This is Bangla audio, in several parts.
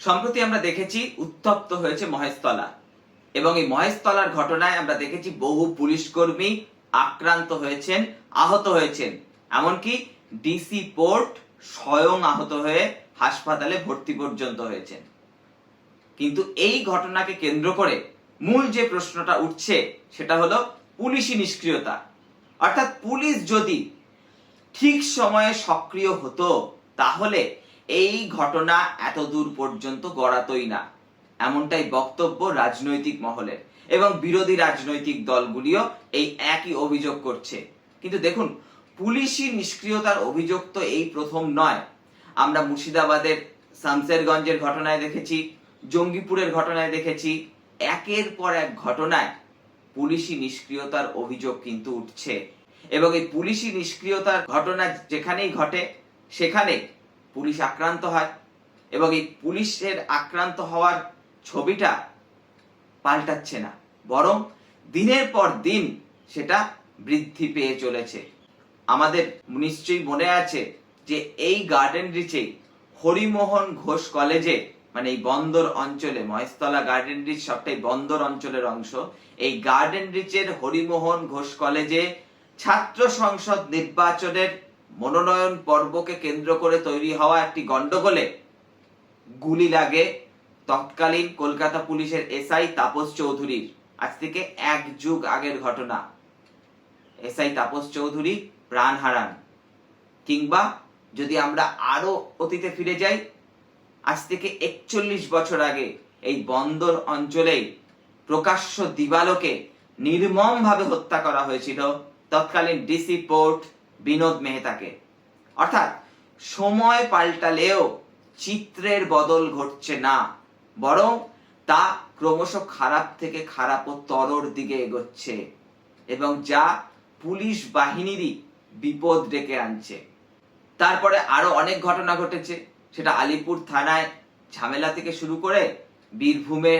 সম্প্রতি আমরা দেখেছি উত্তপ্ত হয়েছে মহেশতলা এবং এই মহেশতলার ঘটনায় আমরা দেখেছি বহু পুলিশ কর্মী আক্রান্ত হয়েছেন, আহত হয়েছেন, এমনকি ডিসি পোর্ট স্বয়ং আহত হয়ে হাসপাতালে ভর্তি পর্যন্ত হয়েছেন। কিন্তু এই ঘটনাকে কেন্দ্র করে মূল যে প্রশ্নটা উঠছে সেটা হলো পুলিশি নিষ্ক্রিয়তা। অর্থাৎ পুলিশ যদি ঠিক সময়ে সক্রিয় হতো তাহলে এই ঘটনা এত দূর পর্যন্ত গড়াতই না, এমনটাই বক্তব্য রাজনৈতিক মহলের এবং বিরোধী রাজনৈতিক দলগুলিও এই একই অভিযোগ করছে। কিন্তু দেখুন, পুলিশি নিষ্ক্রিয়তার অভিযোগ তো এই প্রথম নয়। আমরা মুর্শিদাবাদের শামসেরগঞ্জের ঘটনায় দেখেছি, জঙ্গিপুরের ঘটনায় দেখেছি, একের পর এক ঘটনায় পুলিশি নিষ্ক্রিয়তার অভিযোগ কিন্তু উঠছে এবং এই পুলিশি নিষ্ক্রিয়তার ঘটনা যেখানেই ঘটে সেখানে পুলিশ আক্রান্ত হয় এবং এই পুলিশের আক্রান্ত হওয়ার ছবিটা পাল্টাচ্ছে না, বরং দিনের পর দিন সেটা বৃদ্ধি পেয়ে চলেছে। আমাদের নিশ্চয়ই মনে আছে যে এই গার্ডেন রিচে হরিমোহন ঘোষ কলেজে, মানে এই বন্দর অঞ্চলে, মহেশতলা গার্ডেন রিচ সবটাই বন্দর অঞ্চলের অংশ, এই গার্ডেন রিচের হরিমোহন ঘোষ কলেজে ছাত্র সংসদ নির্বাচনের মনোনয়ন পর্বকে কেন্দ্র করে তৈরি হওয়া একটি গন্ডগোলে গুলি লাগে তৎকালীন কলকাতা পুলিশের এসআই তাপস চৌধুরীর। আজ থেকে এক যুগ আগের ঘটনা। এসআই তাপস চৌধুরী প্রাণ হারান। কিংবা যদি আমরা আরো অতীতে ফিরে যাই, আজ থেকে 41 বছর আগে এই বন্দর অঞ্চলেই প্রকাশ্য দিবালোকে নির্মমভাবে হত্যা করা হয়েছিল তৎকালীন ডিসি পোর্ট বিনোদ মেহতাকে। অর্থাৎ সময় পাল্টালেও চিত্রের বদল ঘটছে না, বরং তা ক্রমশ খারাপ থেকে খারাপতরর দিকে এগোচ্ছে এবং যা পুলিশ বাহিনীরই বিপদ ডেকে আনছে। তারপরে আরো অনেক ঘটনা ঘটেছে, সেটা আলিপুর থানায় ঝামেলা থেকে শুরু করে বীরভূমে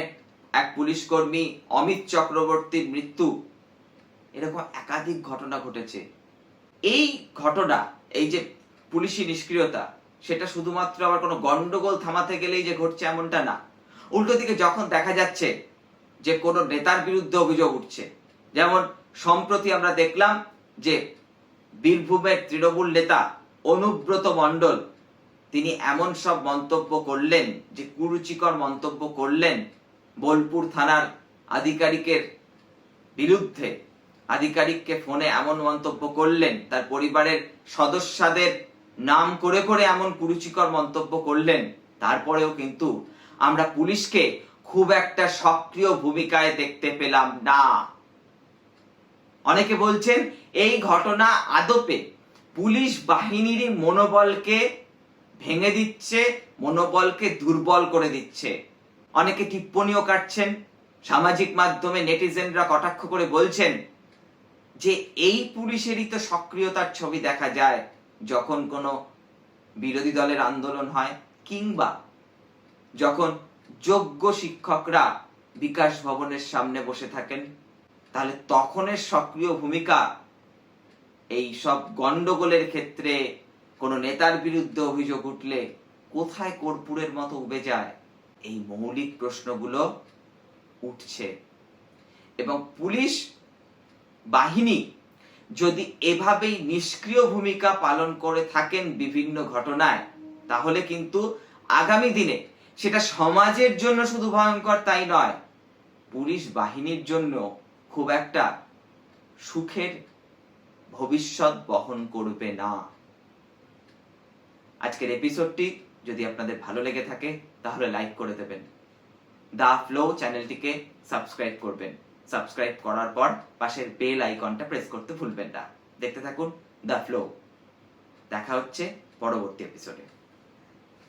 এক পুলিশ কর্মী অমিত চক্রবর্তীর মৃত্যু, এরকম একাধিক ঘটনা ঘটেছে। এই ঘটনা, এই যে পুলিশি নিষ্ক্রিয়তা, সেটা শুধুমাত্র আবার কোনো গন্ডগোল থামাতে গেলেই যে ঘটছে এমনটা না। উল্টো দিকে যখন দেখা যাচ্ছে যে কোনো নেতার বিরুদ্ধে অভিযোগ উঠছে, যেমন সম্প্রতি আমরা দেখলাম যে বীরভূমের তৃণমূল নেতা অনুব্রত মণ্ডল, তিনি এমন সব মন্তব্য করলেন, যে কুরুচিকর মন্তব্য করলেন বোলপুর থানার আধিকারিকের বিরুদ্ধে। আধিকারিককে ফোনে এমন মন্তব্য করলেন, তার পরিবারের সদস্যদের নাম করে করে এমন কুরুচিকর মন্তব্য করলেন। তারপরেও কিন্তু আমরা পুলিশকে খুব একটা সক্রিয় ভূমিকায় দেখতে পেলাম না। অনেকে বলছেন এই ঘটনা আদপে পুলিশ বাহিনীর মনোবলকে ভেঙে দিচ্ছে, মনোবলকে দুর্বল করে দিচ্ছে। অনেকে টিপ্পনিও কাটছেন, সামাজিক মাধ্যমে নেটিজেনরা কটাক্ষ করে বলছেন যে এই পুলিশেরই তো সক্রিয়তার ছবি দেখা যায় যখন কোনো বিরোধী দলের আন্দোলন হয়, কিংবা যখন যোগ্য শিক্ষকরা বিকাশ ভবনের সামনে বসে থাকেন। তাহলে তখনের সক্রিয় ভূমিকা এই সব গন্ডগোলের ক্ষেত্রে কোনো নেতার বিরুদ্ধে অভিযোগ উঠলে কোথায় কর্পূরের মতো উবে যায়? এই মৌলিক প্রশ্নগুলো উঠছে এবং পুলিশ বাহিনী যদি এভাবেই নিষ্ক্রিয় ভূমিকা পালন করে থাকেন বিভিন্ন ঘটনায়, তাহলে কিন্তু আগামী দিনে সেটা সমাজের জন্য শুধু ভয়ঙ্কর তাই নয়, পুলিশ বাহিনীর জন্য খুব একটা সুখের ভবিষ্যৎ বহন করবে না। আজকের এপিসোডটি যদি আপনাদের ভালো লেগে থাকে তাহলে লাইক করে দেবেন। দা ফ্লো চ্যানেলটিকে সাবস্ক্রাইব করবেন। সাবস্ক্রাইব করার পর পাশের বেল আইকনটা প্রেস করতে ভুলবেন না। দেখতে থাকুন দা ফ্লো। দেখা হচ্ছে পরবর্তী এপিসোডে।